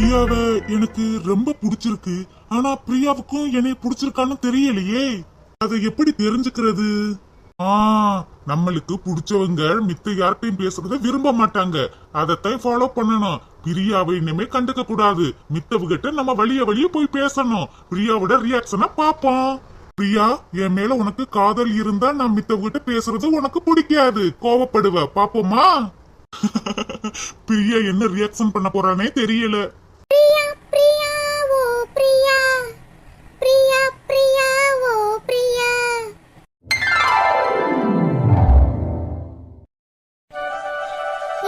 பிரியாவை எனக்கு ரொம்ப பிடிச்சிருக்கு. ஆனா பிரியாவுக்கும் என்னை பிடிச்சிருக்கான்னு தெரியலையே. அதை எப்படி தெரிஞ்சுக்கிறது? நம்மளுக்கு பிடிச்சவங்க மித்த யார்கிட்டையும் பேசுறத விரும்ப மாட்டாங்க. அதத்தான் ஃபாலோ பண்ணணும். பிரியாவை இனிமே கண்டுக்க கூடாது. மித்தவகிட்ட நம்ம வழிய போய் பேசணும். பிரியாவோட ரியாக்ஷனை பாப்போம். பிரியா, என் மேல உனக்கு காதல் இருந்தா நான் மித்தவகிட்ட பேசுறது உனக்கு பிடிக்காது, கோவப்படுவ. பாப்போமா? பிரியா என்ன ரியாக்ஷன் பண்ண போறானே தெரியல. பிரியா பிரியா ஓ பிரியா, பிரியா பிரியா ஓ பிரியா.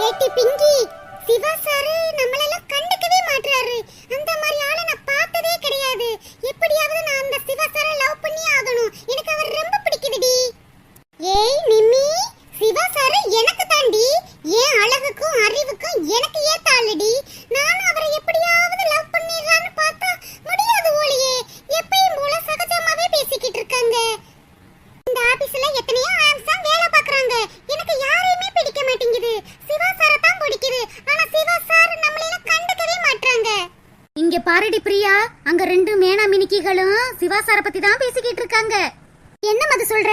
ஏட்டி பிங்கி, சிவா சாரு நம்மளெல்லாம் கண்டுக்கவே மாட்டாரு. அந்த மாதிரி ஆளை நான் பார்த்ததே கிடையாது. எப்படியாவது நான் அந்த சிவா சாரை லவ் பண்ணி ஆகணும். எனக்கு அவர் ரொம்ப பிடிக்குதுடி. ஏய் நிம்மி, சிவா சாரு எனக்கு தாண்டி. ஏன் அழகுக்கும் அறிவுக்கும் எனக்கு ஏத்த ஆளுடி. நானும் அவரை எப்படியாவது லவ் பண்ணிடலான்னு பார்த்தா முடியாது ஓலியே. எப்பயும் போல சகஜமாவே பேசிக்கிட்டு இருக்காங்க. இந்த ஆபீஸ்ல எத்தனையோ ஆம்ஸா வேலை பார்க்கறாங்க. எனக்கு யாரையுமே பிடிக்க மாட்டேங்குது. சிவா சாரை தான் பிடிக்குது. ஆனா சிவா சார் நம்மள கண்டுக்கவே மாட்டாங்க. இங்க பாருடி பிரியா, அங்க ரெண்டு மேனா மினிக்கிகளும் சிவா சாரை பத்தி தான் பேசிக்கிட்டு இருக்காங்க. என்ன மது சொல்ற?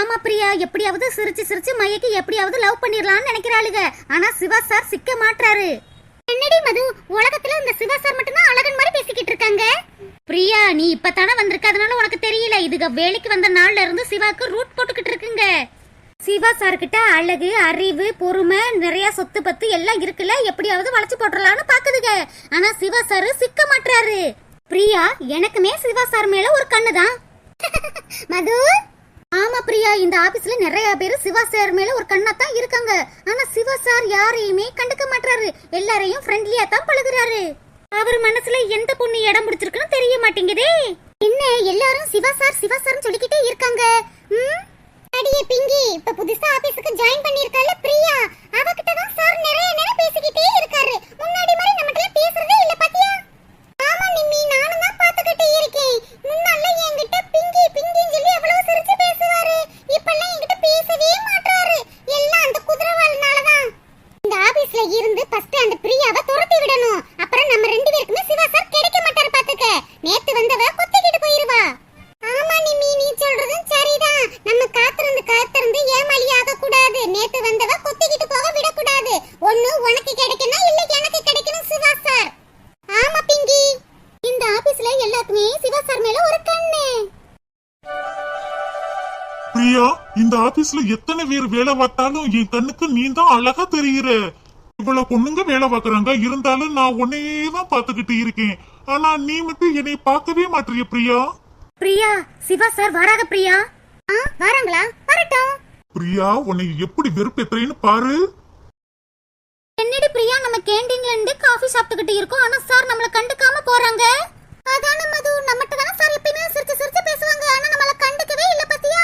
ஆமா பிரியா, எப்படியாவது சிரிச்சு மயக்கி எப்படியாவது லவ் பண்ணிரலாம்னு நினைக்கிறாளுங்க. ஆனா சிவா சார் சிக்க மாட்டாரு. என்னடி மது, உலகத்துல இந்த சிவா சார் மட்டும் தான் அழகன் மாதிரி பேசிக்கிட்டு இருக்காங்க. பிரியா, நீ இப்பதானே வந்திருக்க, அதனால உனக்கு தெரியல. இதுக வேலைக்கு வந்த நாள்ல இருந்து சிவாக்கு ரூட் போட்டுக்கிட்டு இருக்குங்க. சிவா சார் கிட்ட அழகு, அறிவு, பொறுமை, நிறைய சொத்து பத்து எல்லாம் இருக்குல்ல. எப்படியாவது வளைச்சு போட்டுறலாம்னு பாக்குதுங்க. ஆனா சிவா சார் சிக்க மாட்டாரு. பிரியா, எனக்குமே சிவா சார் மேல ஒரு கண்ணுதான். மது, ஆமா பிரியா, இந்த ஆபீஸ்ல நிறைய பேர் சிவா சார் மேல ஒரு கண்ணாத்தான் இருக்காங்க. ஆனா சிவா சார் யாரையுமே கண்டுக்க மாட்டாரு. எல்லாரையும் ஃப்ரெண்ட்லியா தான் பழகுறாரு. அவர் மனசுல எந்த பொண்ணு இடம் பிடிச்சிருக்குன்னு தெரிய மாட்டேங்குதே. என்ன எல்லாரும் சிவா சார்னு சொல்லிக்கிட்டே இருக்காங்க. அடியே பிங்கி, இப்ப புதுசா ஆபீஸ்க்கு ஜாயின் பண்ணிருக்கால பிரியா, அவகிட்ட தான் சார் நிறைய பேசிக்கிட்டே இருக்காரு. முன்னாடி மாதிரி நம்மகிட்ட பேசுறதே இல்ல பாத்தியா? ஆமா நிம்மி, நானும் தான் பாத்துக்கிட்டே இருக்கேன். முன்னால என்கிட்ட பிங்கின்னு சொல்லி அவ்வளவு சிரிச்சு பேசுவாரு. இப்பெல்லாம் என்கிட்ட பேசவே மாட்டாரு. எல்லாம் அந்த குதிரவாள்னால தான். இந்த ஆபீஸ்ல இருந்து ஃபர்ஸ்ட் அந்த பிரியாவை துரத்தி விடணும். அப்புறம் நம்ம ரெண்டு பேருக்குமே சிவா சார் கிடைக்க மாட்டாரு பாத்துக்க. நேத்து வந்தவ கொத்திக்கிட்டு போயிருவா. ஆமா நிம்மி, நீ சொல்றதும் சரிதான். நம்ம காத்திருந்து ஏமாளியாக கூடாது. நேத்து வந்தவ கொத்திக்கிட்டு போக விடக்கூடாது. ஒண்ணு உனக்கு கிடைக்கணும், இல்ல எனக்கு கிடைக்கணும் சிவா சார். ஆமா பிங்கி, இந்த ஆபீஸ்ல எல்லாத்துமே சிவா சார் மேல ஒரு கண்ணு. பிரியா, இந்த ஆபீஸ்ல எத்தனை பேர் வேலை பார்த்தாலும் என் கண்ணுக்கு நீ தான் அழகா தெரியுற. இவ்வளவு பொண்ணுங்க வேலை பார்க்கறாங்க, இருந்தாலும் நான் உன்னையேதான் பாத்துக்கிட்டு இருக்கேன். ஆனா நீ மட்டும் என்னை பார்க்கவே மாட்டிய பிரியா. பிரியா, சிவா சார் வராங்க பிரியா. வராங்களா? வரட்டும். பிரியா, உன்னை எப்படி வெறுப்பேத்துறேன்னு பாரு. என்னடி பிரியா, நம்ம கேண்டீன்ல இருந்து காபி சாப்பிட்டுக்கிட்டு இருக்கோம். ஆனா சார் நம்மள கண்டுக்காம போறாங்க. அதான மது, நம்மட்ட தான சார் எப்பவுமே சிரிச்சு பேசுவாங்க. ஆனா நம்மள கண்டுக்கவே இல்ல பாத்தியா?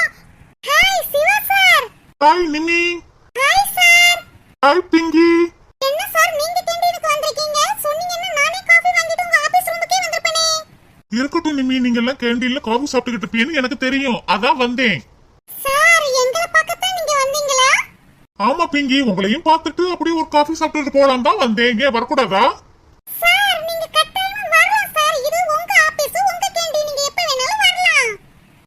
Hi Shiva sir. Hi Nimmi. Hi sir. Hi Pinky. என்ன சார் நீங்க கேண்டீனுக்கு வந்திருக்கீங்க? சொன்னீங்கன்னா நானே காபி வாங்கிட்டு உங்க ஆபீஸ் ரூமுக்கே வந்திருப்பேனே. இருக்கட்டும் நிம்மி, நீங்க எல்லாம் கேண்டீன்ல காபி சாப்பிட்டுக்கிட்டு இருப்பீங்கன்னு எனக்கு தெரியும், அதான் வந்தேன். சார், எங்களை பார்க்கத்தான் நீங்க வந்தீங்களா? ஆமா பிங்கி, உங்களையும் பார்த்துட்டு அப்படியே ஒரு காபி சாப்பிட்டுட்டு போலாம் தான் வந்தேன். இங்கே வரக்கூடாதா? சார், நீங்க கட்டாயமா வரலாம் சார். இது உங்க ஆபீஸ், உங்க கேண்டீன், நீங்க எப்ப வேணாலும் வரலாம்.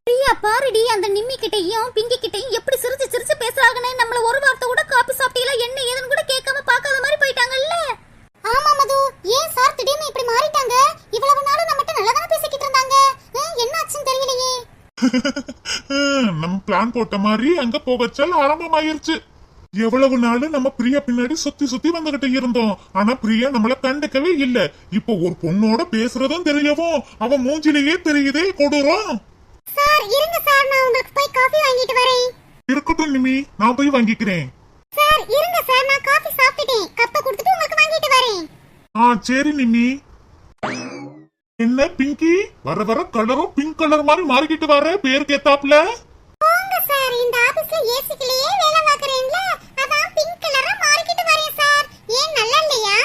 பிரியா பாருடி, அந்த நிம்மி கிட்டயும் பிங்கி கிட்டயும் எப்படி சிரிச்சு பேசுறாங்கன்னு. நம்மள ஒரு வார்த்தை கூட காபி சாப்பிட்டீங்களா என்ன ஏதுன்னு கூட கேட்காம பார்க்காத மாதிரி போயிட்டாங்கல்ல. ஆமா மது, ஏன் சார் திடீர்னு இப்படி மாறிட்டாங்க? இவ்வளவு நாள் நம்மட்ட நல்லா தான பேசிக்கிட்டு இருந்தாங்க. என்ன ஆச்சுன்னு தெரியலையே. நம்ம பிளான் போட்ட மாதிரி அங்க போகச்சல் ஆரம்பமாயிருச்சு. எவ்வளவு நாள் நம்ம பிரியா பின்னாடி சுத்தி வந்துகிட்டு இருந்தோம். ஆனா பிரியா நம்மள கண்டுக்கவே இல்ல. இப்போ ஒரு பொண்ணோட பேசுறதும் தெரியவும் அவன் மூஞ்சிலேயே தெரியுதே கொடூரம். சார் இருங்க சார், நான் உங்களுக்கு போய் காபி வாங்கிட்டு வரேன். இருக்கட்டும் நிமி, நான் போய் வாங்கிக்கிறேன். சார் இருங்க சார், நான் காபி சாப்பிட்டுட்டேன். கப்ப கொடுத்துட்டு உங்களுக்கு வாங்கிட்டு வரேன். சரி நிமி. என்ன பிங்கி, வர கலரும் பிங்க் கலர் மாதிரி மாறிக்கிட்டு வர பேருக்கு ஏத்தாப்ல. போங்க சார், இந்த ஆபீஸ்ல ஏசிக்குலயே வேலை பார்க்கறேன்ல, அதான் பிங்க் கலரா மாறிக்கிட்டு வரேன் சார். ஏன் நல்லா இல்லையா?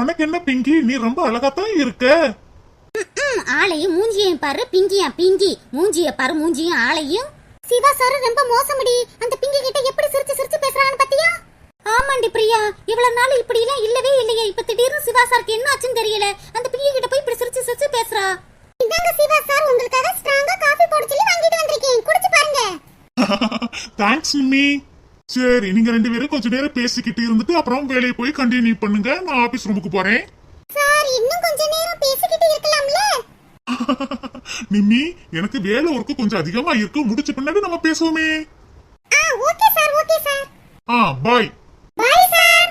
உனக்கு என்ன பிங்கி, நீ ரொம்ப அழகாத்தான் இருக்க. ஆளையும் மூஞ்சியையும் பாரு. பிங்கி மூஞ்சிய பாரு, மூஞ்சியும் ஆளையும். சிவா சார் ரொம்ப மோசமடி. அந்த பிங்கி கிட்ட எப்படி சிரிச்சு பேசுறான்னு பாத்தியா? ஆமாண்டி பிரியா, இவ்வளவு நாள் இப்படி எல்லாம் இல்லவே இல்லையே. இப்ப திடீர்னு சிவா சாருக்கு என்ன ஆச்சுன்னு தெரியல. அந்த பிரியா கிட்ட போய் இப்படி சிரிச்சு சிரிச்சு பேசுறா. இதாங்க சிவா சார், உங்களுக்காக ஸ்ட்ராங்கா காபி போட சொல்லி வாங்கிட்டு வந்திருக்கேன், குடிச்சு பாருங்க. தேங்க்ஸ் நிம்மி. சரி, நீங்க ரெண்டு பேரும் கொஞ்ச நேரம் பேசிக்கிட்டு இருந்துட்டு அப்புறம் வேலையை போய் கண்டினியூ பண்ணுங்க. நான் ஆபீஸ் ரூமுக்கு போறேன். சார், இன்னும் கொஞ்ச நேரம் பேசிக்கிட்டு இருக்கலாம்ல? நிம்மி, எனக்கு வேலை ஒர்க்கு கொஞ்சம் அதிகமா இருக்கு. முடிச்ச பின்னாடி நம்ம பேசுவோமே. Okay sir, okay sir. Bye. Bye sir.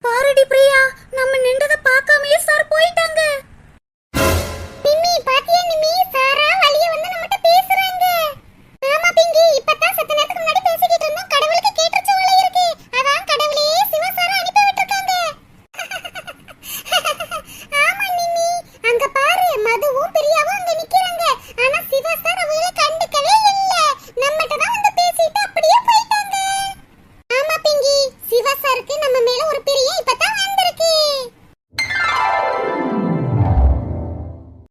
பாருடி பிரியா, நம்ம நின்றத பார்க்காமயே சார் போயிட்டாங்க. நிம்மி, பாத்தியா நிம்மி, சாரா வழிய வந்து நம்மட்ட பேசுறாங்க. ஆமா பிங்கி, இப்பதான் சத்த நேரத்துக்கு முன்னாடி பேசிக்கிட்டு இருந்தோம். கடவுளுக்கு கேட்டுச்சு போல இருக்கு. அதான் கடவுளே சிவா சாரா அனுப்பி விட்டுருக்காங்க. ஆமா நிம்மி, அங்க பாரு, மதுவும் பிரியாவும் அங்க நிக்கிறாங்க. ஆனா சிவா சார் அவங்கள கண்டுக்கவே இல்ல. நம்மட்ட தான் வந்து பேசிட்டு அப்படியே போயிட்டாங்க. ஆமா பிங்கி, சிவா சாருக்கு